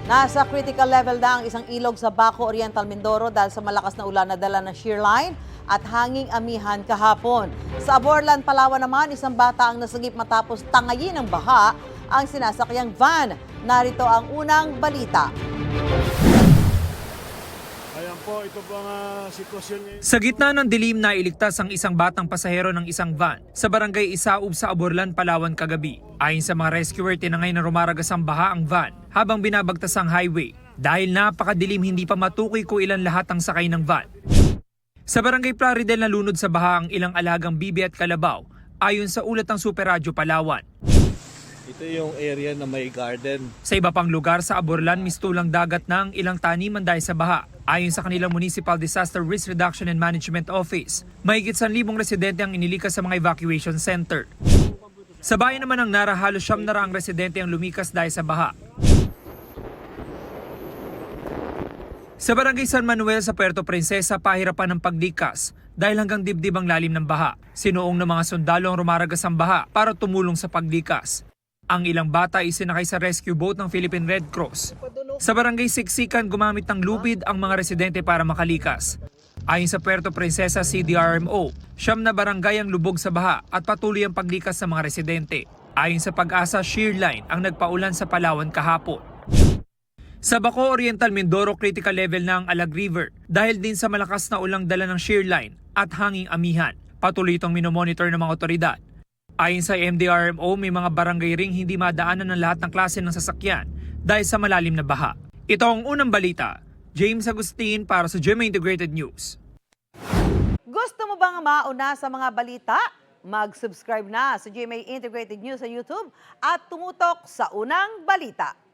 Nasa critical level na ang isang ilog sa Baco Oriental, Mindoro dahil sa malakas na ulan na dala ng shear line at hanging amihan kahapon. Sa Aborlan, Palawan naman, isang bata ang nasagip matapos tangayin ng baha ang sinasakyang van. Narito ang unang balita. Ayan po, ito po ang sitwasyon niya. Sa gitna ng dilim, nailigtas ang isang batang pasahero ng isang van sa barangay Isaub sa Aborlan, Palawan kagabi. Ayon sa mga rescuer, tinangay na rumaragas ang baha ang van habang binabagtas ang highway. Dahil napakadilim, hindi pa matukoy kung ilan lahat ang sakay ng van. Sa barangay Plaridel, nalunod sa baha ang ilang alagang bibi at kalabaw ayon sa ulat ng Super Radyo Palawan. Ito yung area na may garden. Sa iba pang lugar sa Aborlan, mistulang dagat na ang ilang taniman dahil sa baha. Ayon sa kanilang Municipal Disaster Risk Reduction and Management Office, mahigit 1,000 residente ang inilikas sa mga evacuation center. Sa bayan naman ng Nara, halos 900 residente ang lumikas dahil sa baha. Sa barangay San Manuel sa Puerto Princesa, pahirapan ng paglikas dahil hanggang dibdib ang lalim ng baha. Sinuong ng mga sundalo ang rumaragas ang baha para tumulong sa paglikas. Ang ilang bata ay isinakay sa rescue boat ng Philippine Red Cross. Sa barangay Siksikan, gumamit ng lubid ang mga residente para makalikas. Ayon sa Puerto Princesa CDRMO, 9 na barangay ang lubog sa baha at patuloy ang paglikas sa mga residente. Ayon sa Pag-asa, shear line ang nagpaulan sa Palawan kahapon. Sa Baco Oriental, Mindoro, critical level na ang Alag River dahil din sa malakas na ulang dala ng shear line at hanging amihan. Patuloy itong minomonitor ng mga otoridad. Ayon sa MDRMO, may mga barangay ring hindi madaanan ng lahat ng klase ng sasakyan dahil sa malalim na baha. Ito ang unang balita. James Agustin para sa GMA Integrated News. Gusto mo bang mauna sa mga balita? Mag-subscribe na sa GMA Integrated News sa YouTube at tumutok sa unang balita.